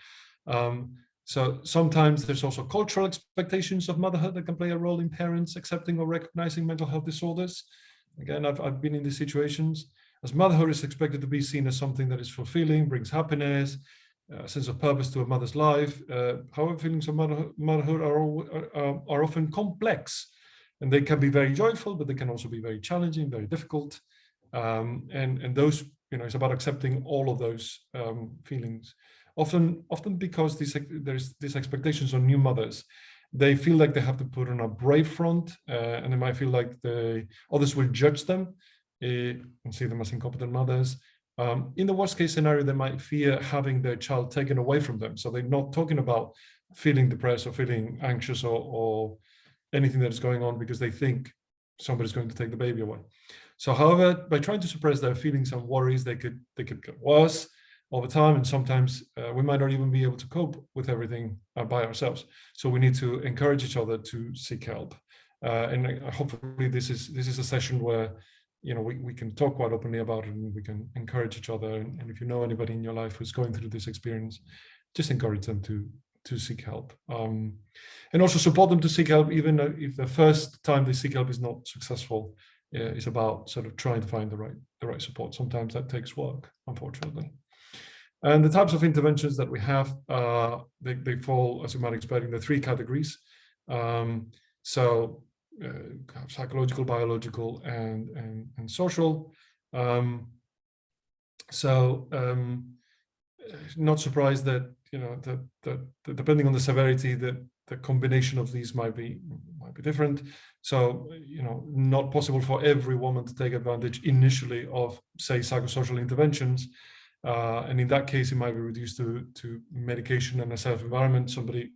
So sometimes there's also cultural expectations of motherhood that can play a role in parents accepting or recognizing mental health disorders. Again, I've been in these situations, as motherhood is expected to be seen as something that is fulfilling, brings happiness, a sense of purpose to a mother's life. However, feelings of motherhood are often complex, and they can be very joyful, but they can also be very challenging, very difficult. And those, it's about accepting all of those feelings. Often because there's these expectations on new mothers. They feel like they have to put on a brave front, and they might feel like others will judge them and see them as incompetent mothers. In the worst case scenario, they might fear having their child taken away from them. So they're not talking about feeling depressed or feeling anxious or anything that is going on because they think somebody's going to take the baby away. So however, by trying to suppress their feelings and worries, they could get worse over time, and sometimes we might not even be able to cope with everything by ourselves. So we need to encourage each other to seek help. And hopefully this is a session where we can talk quite openly about it, and we can encourage each other. And if you know anybody in your life who's going through this experience, just encourage them to seek help. And also support them to seek help, even if the first time they seek help is not successful. It's about sort of trying to find the right support. Sometimes that takes work, unfortunately. And the types of interventions that we have, they fall, as you might expect, in the three categories. Psychological, biological, and social. Not surprised that that depending on the severity, that the combination of these might be different. So not possible for every woman to take advantage initially of, say, psychosocial interventions. And in that case, it might be reduced to medication and a safe environment, somebody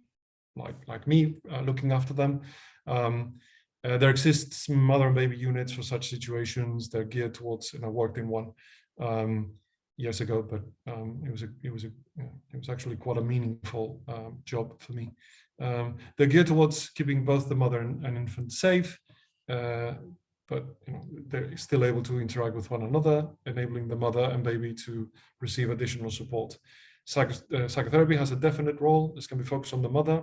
like me looking after them. There exists mother and baby units for such situations. They're geared towards, and I worked in one years ago, but it was actually quite a meaningful job for me. They're geared towards keeping both the mother and infant safe, but they're still able to interact with one another, enabling the mother and baby to receive additional support. Psychotherapy has a definite role. This can be focused on the mother,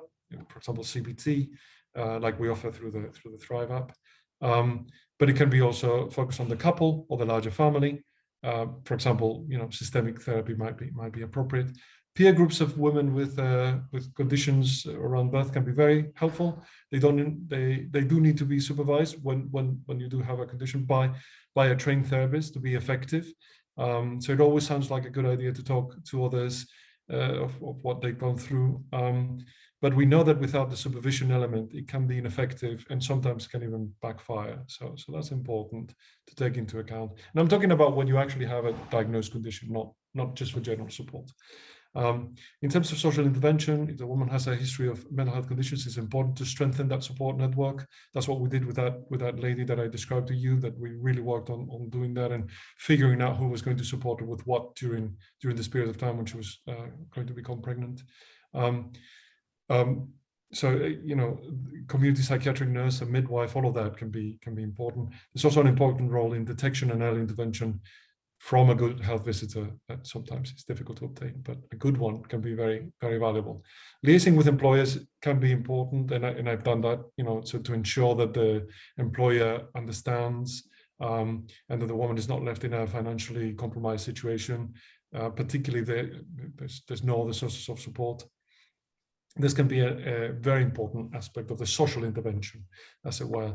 for example, CBT, like we offer through the Thrive app. But it can be also focused on the couple or the larger family. For example, systemic therapy might be appropriate. Peer groups of women with conditions around birth can be very helpful. They do need to be supervised when you do have a condition by a trained therapist to be effective. So it always sounds like a good idea to talk to others of what they've gone through. But we know that without the supervision element, it can be ineffective and sometimes can even backfire. So that's important to take into account. And I'm talking about when you actually have a diagnosed condition, not just for general support. In terms of social intervention, if a woman has a history of mental health conditions, it's important to strengthen that support network. That's what we did with that lady that I described to you, that we really worked on doing that and figuring out who was going to support her with what during this period of time when she was going to become pregnant. Community psychiatric nurse, a midwife, all of that can be important. There's also an important role in detection and early intervention. from a good health visitor that sometimes it's difficult to obtain, but a good one can be very, very valuable. Liaising with employers can be important, and I've done that, so to ensure that the employer understands and that the woman is not left in a financially compromised situation, particularly there's no other sources of support. This can be a very important aspect of the social intervention, as it were.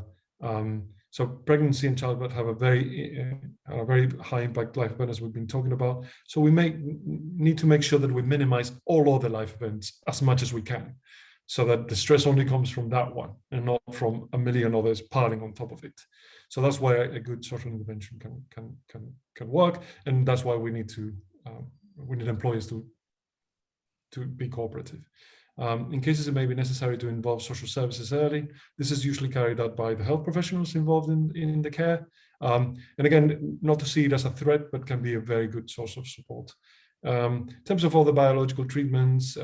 So pregnancy and childbirth have a very high impact life event, as we've been talking about. So we need to make sure that we minimize all other life events as much as we can, so that the stress only comes from that one and not from a million others piling on top of it. So that's why a good social intervention can work, and that's why we need employers to be cooperative. In cases it may be necessary to involve social services early, this is usually carried out by the health professionals involved in the care. And again, not to see it as a threat, but can be a very good source of support. In terms of other biological treatments,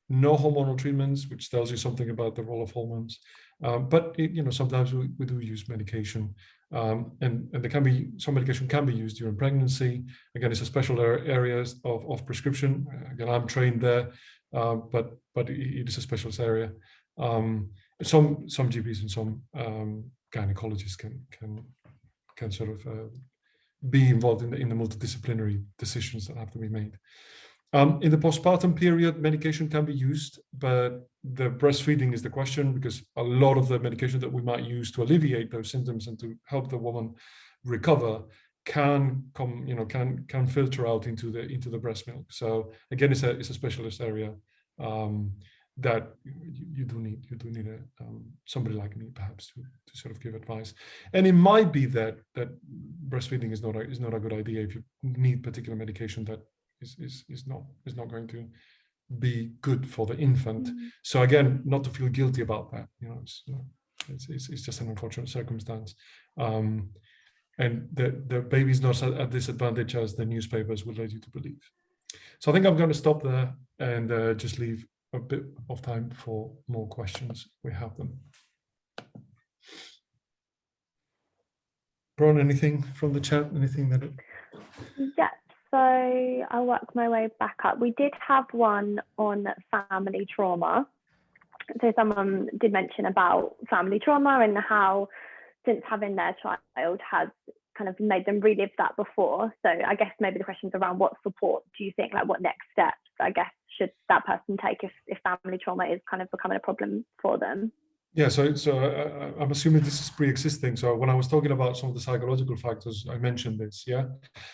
no hormonal treatments, which tells you something about the role of hormones. But sometimes we do use medication, and there can be some medication can be used during pregnancy. Again, it's a special areas of prescription. Again, I'm trained there. But it is a specialist area. Some GPs and some gynecologists can sort of be involved in the multidisciplinary decisions that have to be made. In the postpartum period, medication can be used, but the breastfeeding is the question, because a lot of the medication that we might use to alleviate those symptoms and to help the woman recover can filter out into the breast milk. So again, it's a specialist area that you do need somebody like me perhaps to sort of give advice. And it might be that breastfeeding is not a good idea if you need particular medication that is not going to be good for the infant. So again, not to feel guilty about that. It's just an unfortunate circumstance. And the baby's not at a disadvantage as the newspapers would lead you to believe. So I think I'm going to stop there and just leave a bit of time for more questions. We have them. Bron, anything from the chat? Anything that? Yeah, so I'll work my way back up. We did have one on family trauma. So someone did mention about family trauma and how, since having their child, has kind of made them relive that before. So I guess maybe the question's around what support do you think, like what next steps, I guess, should that person take if family trauma is kind of becoming a problem for them? Yeah, so I'm assuming this is pre-existing. So when I was talking about some of the psychological factors, I mentioned this, yeah?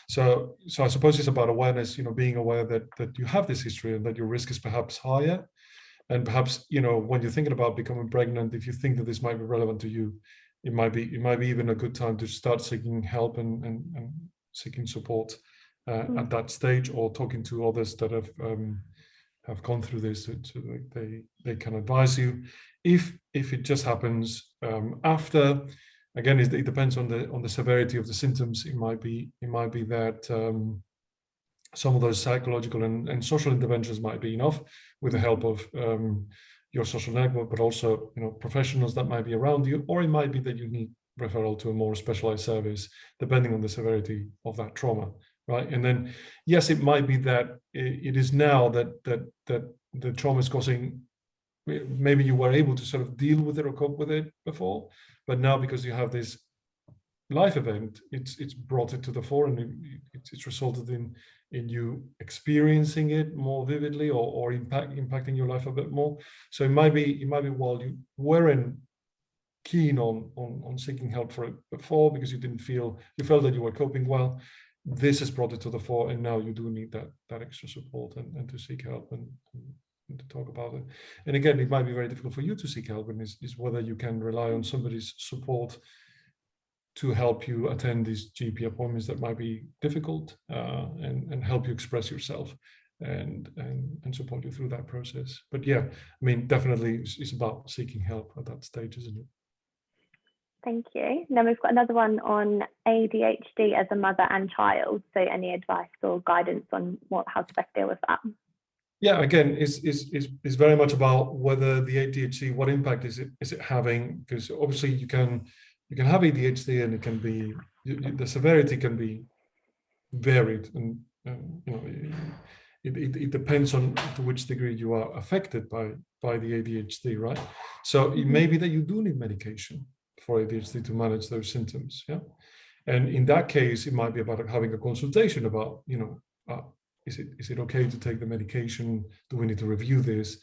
So I suppose it's about awareness, being aware that you have this history and that your risk is perhaps higher. And perhaps, when you're thinking about becoming pregnant, if you think that this might be relevant to you, it might be even a good time to start seeking help and seeking support at that stage, or talking to others that have gone through this, so they can advise you. If it just happens after, again, it depends on the severity of the symptoms. It might be that some of those psychological and social interventions might be enough with the help of your social network, but also professionals that might be around you, or it might be that you need referral to a more specialized service, depending on the severity of that trauma, right? And then, yes, it might be that it is now that the trauma is causing. Maybe you were able to sort of deal with it or cope with it before, but now because you have this life event, it's brought it to the fore, and it's resulted in you experiencing it more vividly or impacting your life a bit more. So it might be while you weren't keen on seeking help for it before because you felt that you were coping well. This has brought it to the fore, and now you do need that extra support and to seek help and to talk about it. And again, it might be very difficult for you to seek help, and is whether you can rely on somebody's support to help you attend these GP appointments that might be difficult, and help you express yourself and support you through that process. But yeah, I mean, definitely it's about seeking help at that stage, isn't it? Thank you. Then we've got another one on ADHD as a mother and child. So any advice or guidance on how to best deal with that? Yeah, again, it's very much about whether the ADHD, what impact is it having? Because obviously you can have ADHD and it can be, the severity can be varied, and it depends on to which degree you are affected by the ADHD, right? So it may be that you do need medication for ADHD to manage those symptoms, yeah. And in that case, it might be about having a consultation about, is it okay to take the medication? Do we need to review this?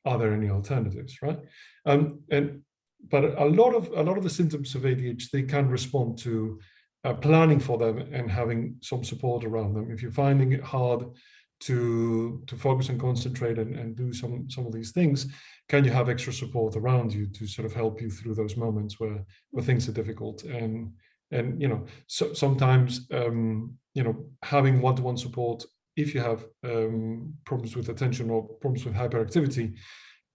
Are there any alternatives, right? But a lot of the symptoms of ADHD can respond to planning for them and having some support around them. If you're finding it hard to focus and concentrate and do some of these things, can you have extra support around you to sort of help you through those moments where things are difficult? And so sometimes having one-to-one support, if you have problems with attention or problems with hyperactivity,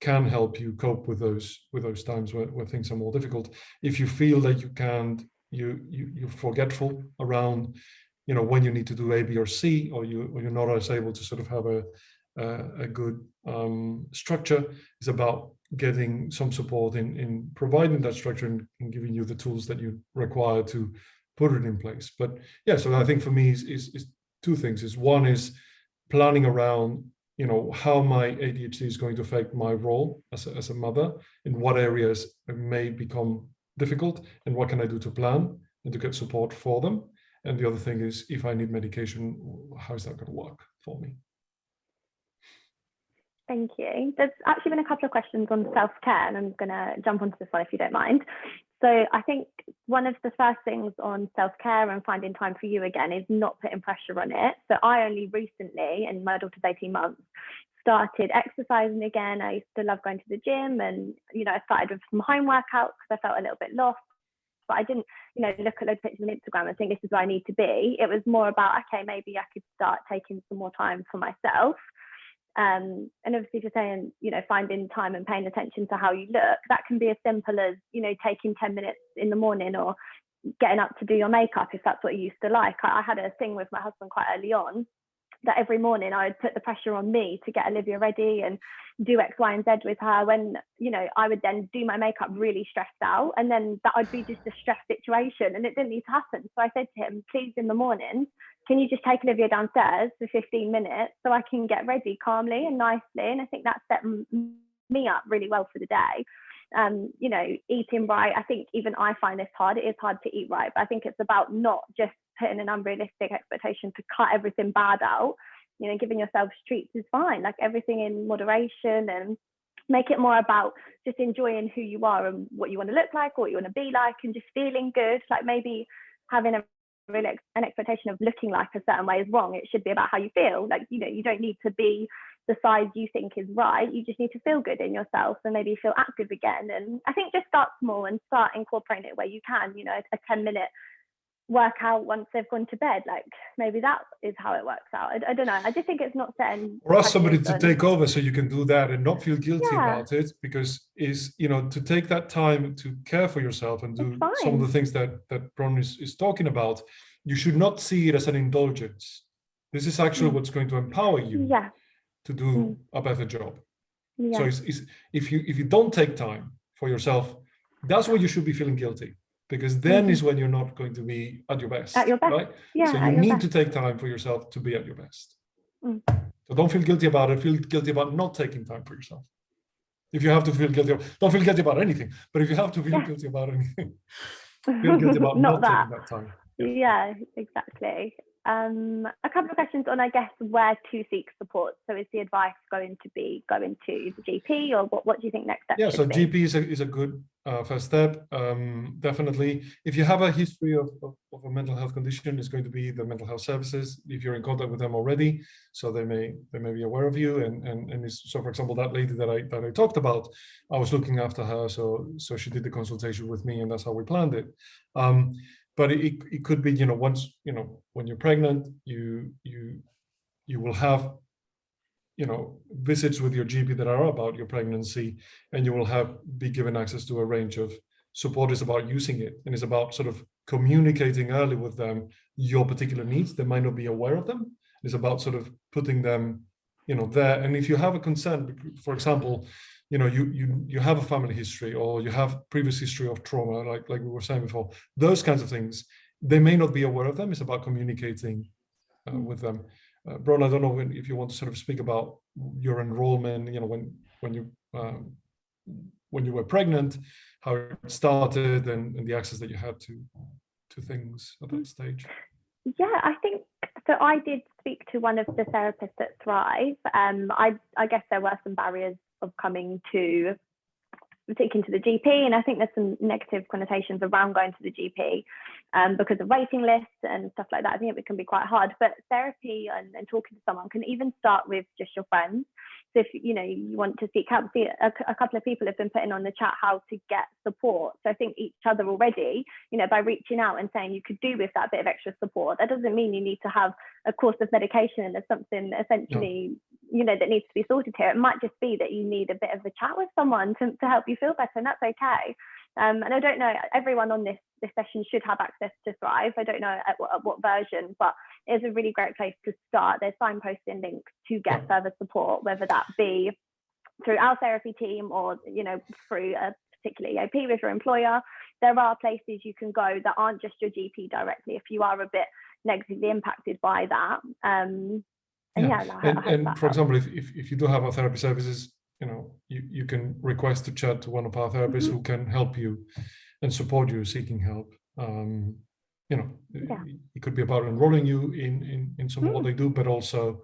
can help you cope with those times where things are more difficult. If you feel that you can't, you're forgetful around when you need to do A, B, or C, or you're not as able to sort of have a good structure, is about getting some support in providing that structure and giving you the tools that you require to put it in place. But yeah, so I think for me is two things. Is one is planning around how my ADHD is going to affect my role as a mother, in what areas it may become difficult, and what can I do to plan and to get support for them. And the other thing is, if I need medication, how is that going to work for me? Thank you. There's actually been a couple of questions on self-care, and I'm going to jump onto this one if you don't mind. So I think one of the first things on self-care and finding time for you again is not putting pressure on it. So I only recently, and my daughter's 18 months, started exercising again. I used to love going to the gym, and I started with some home workouts because I felt a little bit lost. But I didn't, look at those pictures on Instagram and think this is where I need to be. It was more about, okay, maybe I could start taking some more time for myself. And obviously, just saying, finding time and paying attention to how you look, that can be as simple as, taking 10 minutes in the morning or getting up to do your makeup, if that's what you used to like. I had a thing with my husband quite early on that every morning I would put the pressure on me to get Olivia ready and do X, Y, and Z with her, when, I would then do my makeup really stressed out, and then that would be just a stress situation, and it didn't need to happen. So I said to him, please, in the morning, can you just take Olivia downstairs for 15 minutes so I can get ready calmly and nicely? And I think that set me up really well for the day. Eating right. I think even I find this hard. It is hard to eat right, but I think it's about not just putting an unrealistic expectation to cut everything bad out. Giving yourself treats is fine, like everything in moderation, and make it more about just enjoying who you are and what you want to look like, what you want to be like, and just feeling good. Like maybe having an expectation of looking like a certain way is wrong. It should be about how you feel. Like, you don't need to be the size you think is right. You just need to feel good in yourself and maybe feel active again. And I think just start small and start incorporating it where you can, a 10-minute workout once they've gone to bed. Like maybe that is how it works out. I don't know. I just think it's not setting. Or ask somebody to take over so you can do that and not feel guilty about it, because to take that time to care for yourself and do some of the things that Bron is talking about. You should not see it as an indulgence. This is actually what's going to empower you to do a better job. So if you don't take time for yourself, that's when you should be feeling guilty, because then is when you're not going to be at your best. Right? Yeah, so you need to take time for yourself to be at your best. So don't feel guilty about it. Feel guilty about not taking time for yourself. If you have to feel guilty, don't feel guilty about anything. But if you have to feel guilty about anything, feel guilty about not taking that time. Yeah, exactly. A couple of questions on, I guess, where to seek support. So is the advice going to be going to the GP, or what do you think next step should be? GP is a good first step. Definitely. If you have a history of a mental health condition, it's going to be the mental health services, if you're in contact with them already, so they may be aware of you. And so, for example, that lady that I talked about, I was looking after her, so she did the consultation with me, and that's how we planned it. But it could be, once, when you're pregnant, you will have, visits with your GP that are about your pregnancy, and you will be given access to a range of support. Is about using it, and it's about sort of communicating early with them your particular needs. They might not be aware of them. It's about sort of putting them, there. And if you have a concern, for example, you have a family history, or you have previous history of trauma, like we were saying before, those kinds of things, they may not be aware of them. It's about communicating with them. Bron, I don't know if you want to sort of speak about your enrollment, when you were pregnant, how it started, and the access that you had to things at that stage. Yeah, I think so. I did speak to one of the therapists at Thrive. I guess there were some barriers of coming to taking to the GP, and I think there's some negative connotations around going to the GP because of waiting lists and stuff like that. I think it can be quite hard, but therapy and talking to someone can even start with just your friends. So if you want to seek help, a couple of people have been putting on the chat how to get support. So I think each other already, by reaching out and saying you could do with that bit of extra support. That doesn't mean you need to have a course of medication or something essentially, that needs to be sorted here. It might just be that you need a bit of a chat with someone to help you feel better, and that's okay. And I don't know, everyone on this session should have access to Thrive. I don't know at what version, but it's a really great place to start. There's signposting links to get further support, whether that be through our therapy team or, through a particular EAP with your employer. There are places you can go that aren't just your GP directly if you are a bit negatively impacted by that. And for example, if you do have our therapy services, you can request to chat to one of our therapists who can help you and support you seeking help. It could be about enrolling you in some of what they do, but also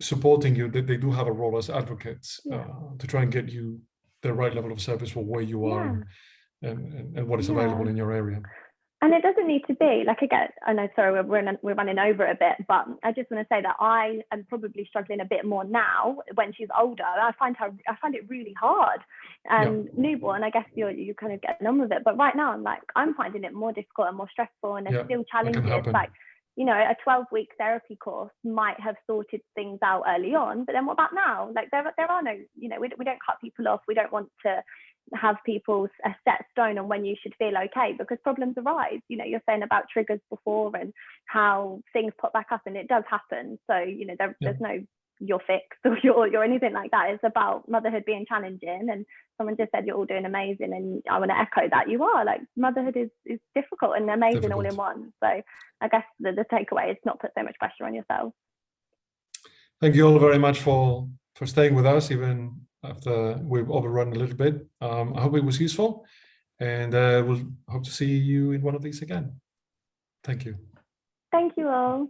supporting you. That they do have a role as advocates to try and get you the right level of service for where you are and what is available in your area. And it doesn't need to be like, again, I know, sorry, we're running over a bit, but I just want to say that I am probably struggling a bit more now when she's older. I find it really hard. And newborn, I guess you kind of getting on with it. But right now, I'm finding it more difficult and more stressful, and there's still challenges. Like, a 12-week therapy course might have sorted things out early on, but then what about now? Like there are no, we don't cut people off. We don't want to have people a set stone on when you should feel okay, because problems arise. You're saying about triggers before and how things pop back up, and it does happen. So there's no you're fixed or you're anything like that. It's about motherhood being challenging, and someone just said you're all doing amazing, and I want to echo that. You are, like, motherhood is difficult and amazing all in one. So I guess the takeaway is not put so much pressure on yourself. Thank you all very much for staying with us even after we've overrun a little bit. I hope it was useful, and we'll hope to see you in one of these again. Thank you. Thank you all.